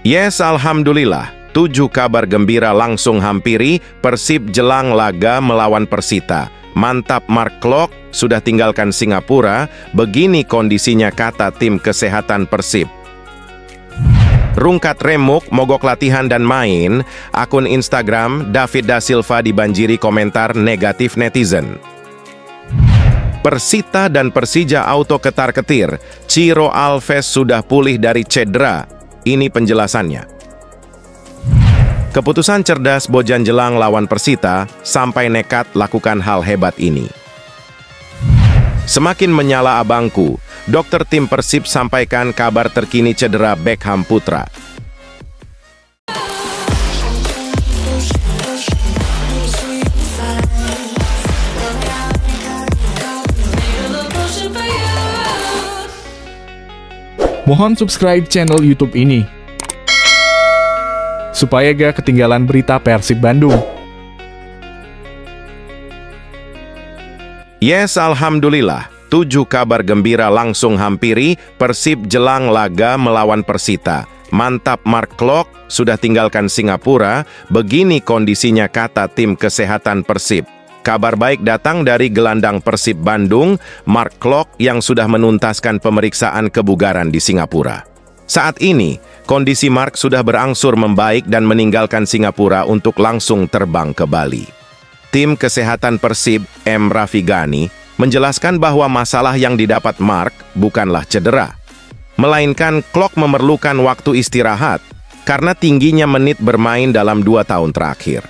Yes, alhamdulillah. 7 kabar gembira langsung hampiri Persib jelang laga melawan Persita. Mantap, Mark Klok sudah tinggalkan Singapura. Begini kondisinya, kata tim kesehatan Persib. Rungkat remuk, mogok latihan dan main. Akun Instagram David Da Silva dibanjiri komentar negatif netizen. Persita dan Persija auto ketar-ketir. Ciro Alves sudah pulih dari cedera. Ini penjelasannya. Keputusan cerdas Bojan Jelang lawan Persita sampai nekat lakukan hal hebat ini. Semakin menyala abangku, dokter tim Persib sampaikan kabar terkini cedera Beckham Putra. Mohon subscribe channel YouTube ini supaya gak ketinggalan berita Persib Bandung. Yes, alhamdulillah. 7 kabar gembira langsung hampiri Persib jelang laga melawan Persita. Mantap, Mark Klok sudah tinggalkan Singapura. Begini kondisinya, kata tim kesehatan Persib. Kabar baik datang dari gelandang Persib Bandung, Mark Klok, yang sudah menuntaskan pemeriksaan kebugaran di Singapura. Saat ini, kondisi Mark sudah berangsur membaik dan meninggalkan Singapura untuk langsung terbang ke Bali. Tim kesehatan Persib, M. Rafigani, menjelaskan bahwa masalah yang didapat Mark bukanlah cedera, melainkan Klok memerlukan waktu istirahat karena tingginya menit bermain dalam 2 tahun terakhir.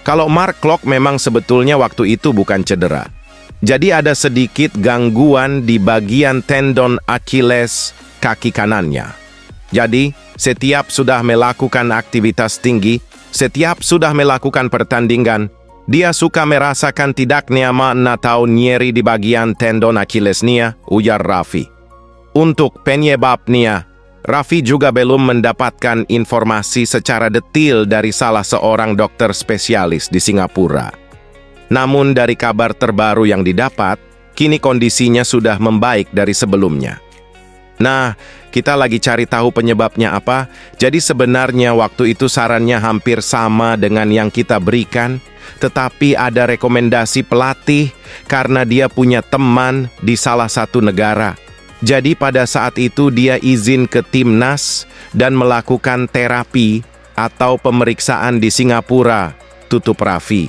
Kalau Mark Klok memang sebetulnya waktu itu bukan cedera. Jadi ada sedikit gangguan di bagian tendon Achilles kaki kanannya. Jadi, setiap sudah melakukan aktivitas tinggi, setiap sudah melakukan pertandingan, dia suka merasakan tidak nyaman atau nyeri di bagian tendon Achillesnya, ujar Raffi. Untuk penyebabnya, Raffi juga belum mendapatkan informasi secara detail dari salah seorang dokter spesialis di Singapura. Namun dari kabar terbaru yang didapat, kini kondisinya sudah membaik dari sebelumnya. Nah, kita lagi cari tahu penyebabnya apa. Jadi sebenarnya waktu itu sarannya hampir sama dengan yang kita berikan, tetapi ada rekomendasi pelatih karena dia punya teman di salah satu negara. Jadi pada saat itu dia izin ke timnas dan melakukan terapi atau pemeriksaan di Singapura, tutup Raffi.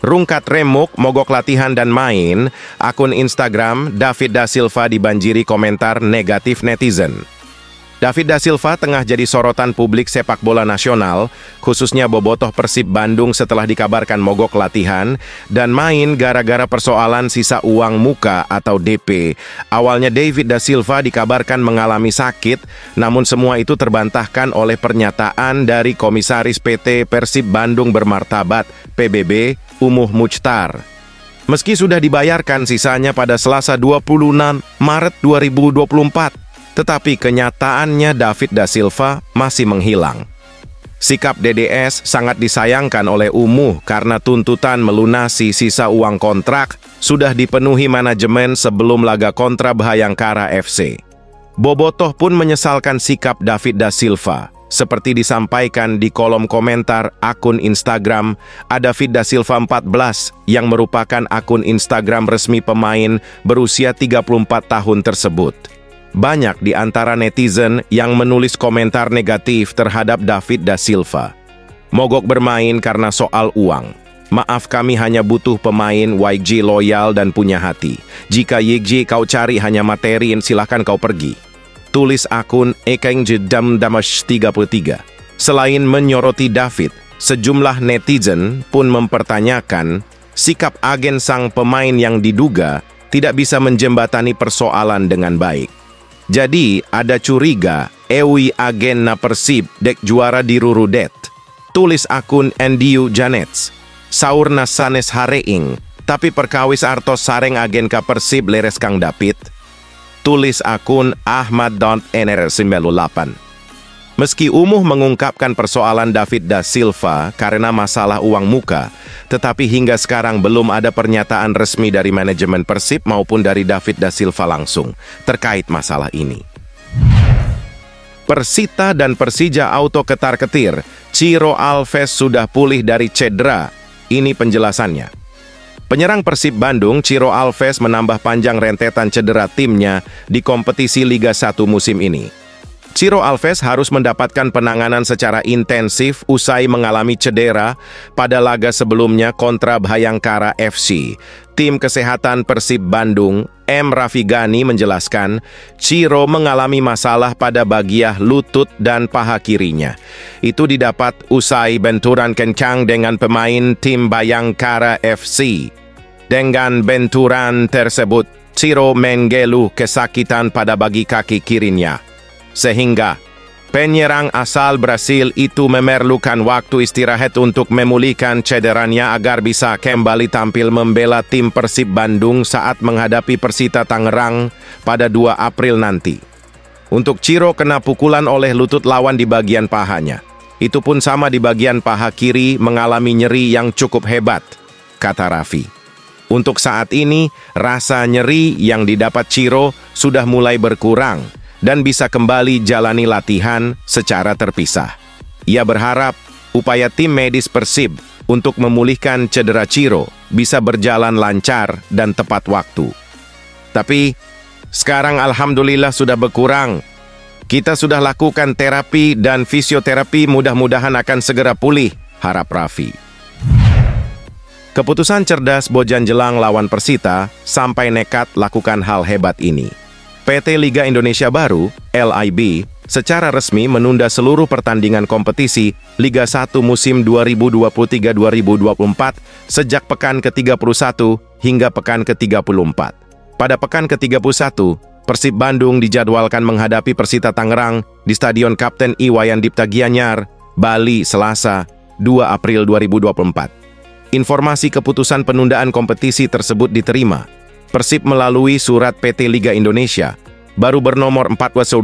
Rungkat remuk, mogok latihan dan main. Akun Instagram David Da Silva dibanjiri komentar negatif netizen. David Da Silva tengah jadi sorotan publik sepak bola nasional, khususnya bobotoh Persib Bandung setelah dikabarkan mogok latihan dan main gara-gara persoalan sisa uang muka atau DP. Awalnya David Da Silva dikabarkan mengalami sakit, namun semua itu terbantahkan oleh pernyataan dari Komisaris PT Persib Bandung Bermartabat, PBB, Umuh Muchtar. Meski sudah dibayarkan sisanya pada Selasa 26 Maret 2024, tetapi kenyataannya David Da Silva masih menghilang. Sikap DDS sangat disayangkan oleh Umuh karena tuntutan melunasi sisa uang kontrak sudah dipenuhi manajemen sebelum laga kontra Bhayangkara FC. Bobotoh pun menyesalkan sikap David Da Silva. Seperti disampaikan di kolom komentar akun Instagram, David Da Silva 14 yang merupakan akun Instagram resmi pemain berusia 34 tahun tersebut. Banyak di antara netizen yang menulis komentar negatif terhadap David Da Silva. Mogok bermain karena soal uang. Maaf, kami hanya butuh pemain YG loyal dan punya hati. Jika YG kau cari hanya materin, silahkan kau pergi. Tulis akun Ekengjedam Damash 33. Selain menyoroti David, sejumlah netizen pun mempertanyakan sikap agen sang pemain yang diduga tidak bisa menjembatani persoalan dengan baik. Jadi, ada curiga Ewi agen na Persib dek juara di Rurudet. Tulis akun Endiu Janets. Saur na sanes hareing, tapi perkawis artos sareng agen ka Persib leres Kang David. Tulis akun Ahmad.nr98. Meski Umuh mengungkapkan persoalan David Da Silva karena masalah uang muka, tetapi hingga sekarang belum ada pernyataan resmi dari manajemen Persib maupun dari David Da Silva langsung terkait masalah ini. Persita dan Persija auto ketar-ketir. Ciro Alves sudah pulih dari cedera. Ini penjelasannya. Penyerang Persib Bandung, Ciro Alves menambah panjang rentetan cedera timnya di kompetisi Liga 1 musim ini. Ciro Alves harus mendapatkan penanganan secara intensif usai mengalami cedera pada laga sebelumnya kontra Bhayangkara FC. Tim kesehatan Persib Bandung, M. Rafigani menjelaskan, Ciro mengalami masalah pada bagian lutut dan paha kirinya. Itu didapat usai benturan kencang dengan pemain tim Bhayangkara FC. Dengan benturan tersebut, Ciro mengeluh kesakitan pada bagi kaki kirinya. Sehingga, penyerang asal Brasil itu memerlukan waktu istirahat untuk memulihkan cederanya agar bisa kembali tampil membela tim Persib Bandung saat menghadapi Persita Tangerang pada 2 April nanti. Untuk Ciro kena pukulan oleh lutut lawan di bagian pahanya. Itu pun sama di bagian paha kiri mengalami nyeri yang cukup hebat, kata Raffi. Untuk saat ini, rasa nyeri yang didapat Ciro sudah mulai berkurang dan bisa kembali jalani latihan secara terpisah. Ia berharap upaya tim medis Persib untuk memulihkan cedera Ciro bisa berjalan lancar dan tepat waktu. Tapi, sekarang alhamdulillah sudah berkurang. Kita sudah lakukan terapi dan fisioterapi, mudah-mudahan akan segera pulih, harap Raffi. Keputusan cerdas Bojan Jelang lawan Persita sampai nekat lakukan hal hebat ini. PT Liga Indonesia Baru, LIB, secara resmi menunda seluruh pertandingan kompetisi Liga 1 musim 2023-2024 sejak pekan ke-31 hingga pekan ke-34. Pada pekan ke-31, Persib Bandung dijadwalkan menghadapi Persita Tangerang di Stadion Kapten Iwayan Dipta Gianyar, Bali, Selasa, 2 April 2024. Informasi keputusan penundaan kompetisi tersebut diterima Persib melalui surat PT Liga Indonesia baru bernomor 428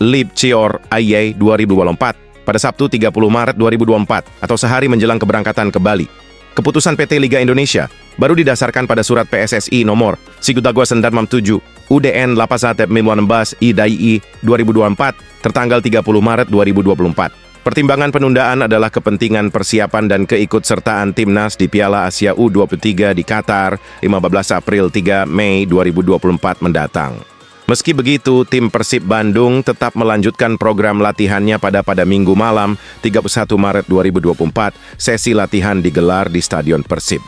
Lib Cior AY 2024 pada Sabtu 30 Maret 2024 atau sehari menjelang keberangkatan ke Bali. Keputusan PT Liga Indonesia baru didasarkan pada surat PSSI nomor Sigutagwa Sendarmam 7 UDN 8116 IDAI 2024 tertanggal 30 Maret 2024. Pertimbangan penundaan adalah kepentingan persiapan dan keikutsertaan Timnas di Piala Asia U23 di Qatar 15 April 3 Mei 2024 mendatang. Meski begitu, tim Persib Bandung tetap melanjutkan program latihannya pada Minggu malam 31 Maret 2024. Sesi latihan digelar di Stadion Persib.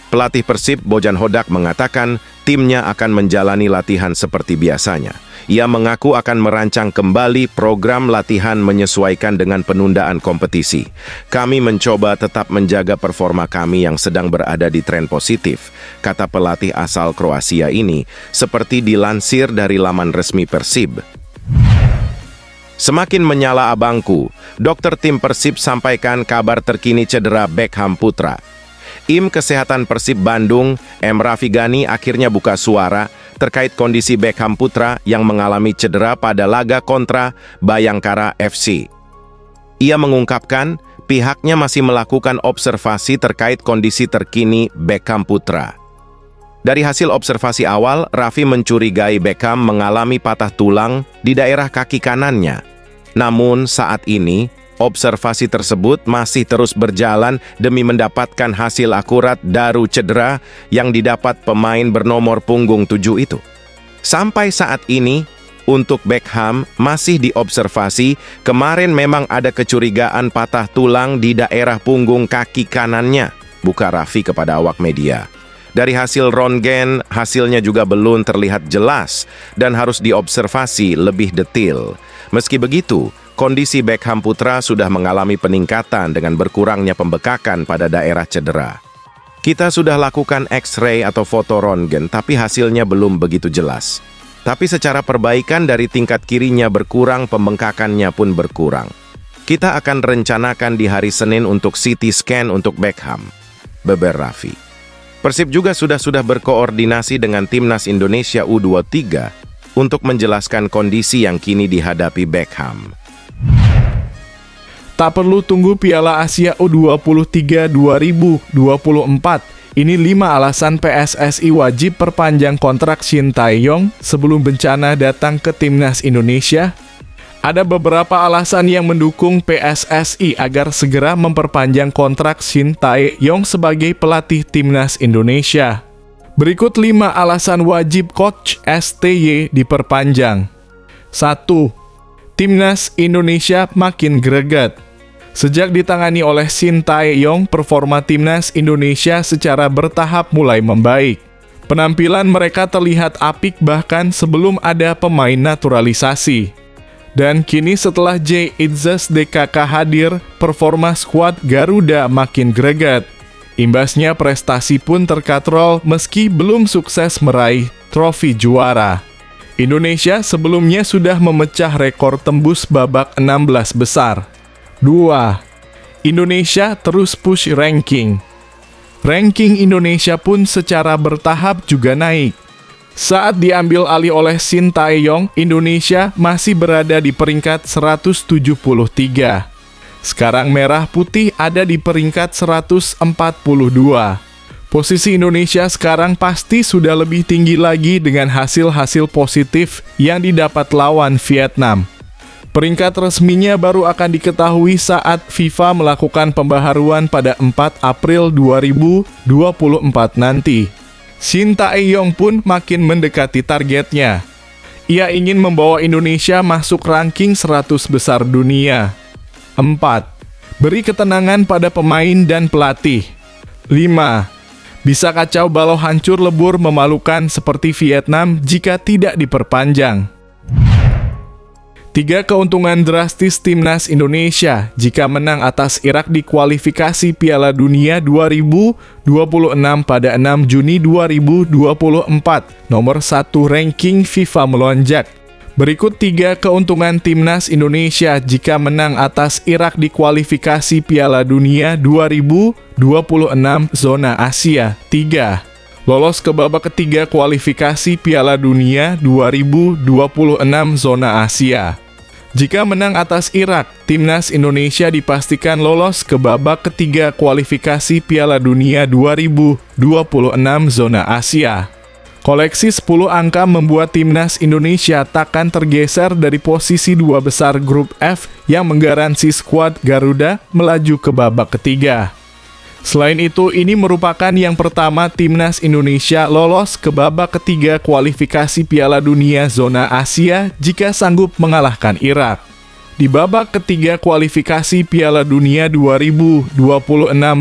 Pelatih Persib Bojan Hodak mengatakan timnya akan menjalani latihan seperti biasanya. Ia mengaku akan merancang kembali program latihan menyesuaikan dengan penundaan kompetisi. Kami mencoba tetap menjaga performa kami yang sedang berada di tren positif, kata pelatih asal Kroasia ini, seperti dilansir dari laman resmi Persib. Semakin menyala abangku, dokter tim Persib sampaikan kabar terkini cedera Beckham Putra. Im Kesehatan Persib Bandung, M. Rafigani akhirnya buka suara terkait kondisi Beckham Putra yang mengalami cedera pada laga kontra Bhayangkara FC. Ia mengungkapkan pihaknya masih melakukan observasi terkait kondisi terkini Beckham Putra. Dari hasil observasi awal, Raffi mencurigai Beckham mengalami patah tulang di daerah kaki kanannya. Namun saat ini, observasi tersebut masih terus berjalan demi mendapatkan hasil akurat dari cedera yang didapat pemain bernomor punggung 7 itu. Sampai saat ini, untuk Beckham masih diobservasi. Kemarin memang ada kecurigaan patah tulang di daerah punggung kaki kanannya, buka Raffi kepada awak media. Dari hasil röntgen, hasilnya juga belum terlihat jelas dan harus diobservasi lebih detail. Meski begitu, kondisi Beckham Putra sudah mengalami peningkatan dengan berkurangnya pembekakan pada daerah cedera. Kita sudah lakukan X-ray atau foto röntgen, tapi hasilnya belum begitu jelas. Tapi secara perbaikan dari tingkat kirinya berkurang, pembengkakannya pun berkurang. Kita akan rencanakan di hari Senin untuk CT scan untuk Beckham, beber Raffi. Persib juga sudah berkoordinasi dengan Timnas Indonesia U23 untuk menjelaskan kondisi yang kini dihadapi Beckham. Tak perlu tunggu Piala Asia U23 2024. Ini 5 alasan PSSI wajib perpanjang kontrak Shin Tae-yong sebelum bencana datang ke Timnas Indonesia. Ada beberapa alasan yang mendukung PSSI agar segera memperpanjang kontrak Shin Tae-yong sebagai pelatih timnas Indonesia. Berikut 5 alasan wajib Coach STY diperpanjang. 1. Timnas Indonesia makin greget. Sejak ditangani oleh Shin Tae-yong, performa timnas Indonesia secara bertahap mulai membaik. Penampilan mereka terlihat apik bahkan sebelum ada pemain naturalisasi. Dan kini setelah J. Itzes DKK hadir, performa skuad Garuda makin greget. Imbasnya prestasi pun terkatrol meski belum sukses meraih trofi juara. Indonesia sebelumnya sudah memecah rekor tembus babak 16 besar. 2. Indonesia terus push ranking. Ranking Indonesia pun secara bertahap juga naik. Saat diambil alih oleh Shin Tae-yong, Indonesia masih berada di peringkat 173. Sekarang merah putih ada di peringkat 142. Posisi Indonesia sekarang pasti sudah lebih tinggi lagi dengan hasil-hasil positif yang didapat lawan Vietnam. Peringkat resminya baru akan diketahui saat FIFA melakukan pembaharuan pada 4 April 2024 nanti. Shin Tae-yong pun makin mendekati targetnya. Ia ingin membawa Indonesia masuk ranking 100 besar dunia. 4. Beri ketenangan pada pemain dan pelatih. 5. Bisa kacau balau hancur lebur memalukan seperti Vietnam jika tidak diperpanjang. 3 keuntungan drastis timnas Indonesia jika menang atas Irak di kualifikasi Piala Dunia 2026 pada 6 Juni 2024. Nomor 1 ranking FIFA melonjak. Berikut 3 keuntungan timnas Indonesia jika menang atas Irak di kualifikasi Piala Dunia 2026 zona Asia. 3. Lolos ke babak ketiga kualifikasi Piala Dunia 2026 zona Asia. Jika menang atas Irak, timnas Indonesia dipastikan lolos ke babak ketiga kualifikasi Piala Dunia 2026 zona Asia. Koleksi 10 angka membuat timnas Indonesia takkan tergeser dari posisi 2 besar grup F yang menggaransi skuad Garuda melaju ke babak ketiga. Selain itu, ini merupakan yang pertama timnas Indonesia lolos ke babak ketiga kualifikasi Piala Dunia zona Asia jika sanggup mengalahkan Irak. Di babak ketiga kualifikasi Piala Dunia 2026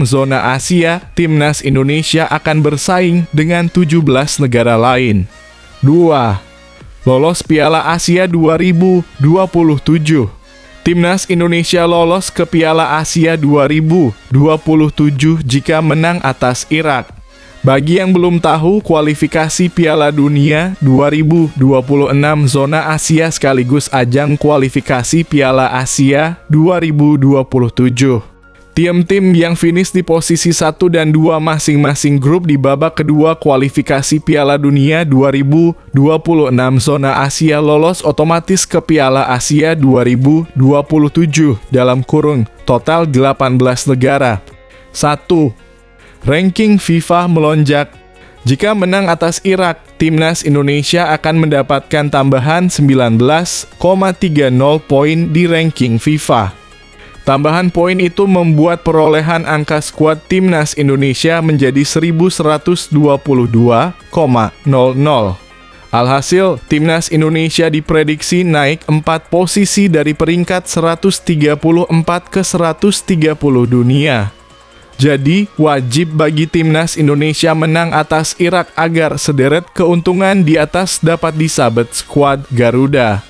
zona Asia, timnas Indonesia akan bersaing dengan 17 negara lain. 2. Lolos Piala Asia 2027. Timnas Indonesia lolos ke Piala Asia 2027 jika menang atas Irak. Bagi yang belum tahu, kualifikasi Piala Dunia 2026 zona Asia sekaligus ajang kualifikasi Piala Asia 2027. Tim-tim yang finish di posisi 1 dan 2 masing-masing grup di babak kedua kualifikasi Piala Dunia 2026 zona Asia lolos otomatis ke Piala Asia 2027 dalam kurung total 18 negara. 1. Ranking FIFA melonjak. Jika menang atas Irak, timnas Indonesia akan mendapatkan tambahan 19,30 poin di ranking FIFA. Tambahan poin itu membuat perolehan angka skuad timnas Indonesia menjadi 1122,00. Alhasil, timnas Indonesia diprediksi naik 4 posisi dari peringkat 134 ke 130 dunia. Jadi, wajib bagi timnas Indonesia menang atas Irak agar sederet keuntungan di atas dapat disabet skuad Garuda.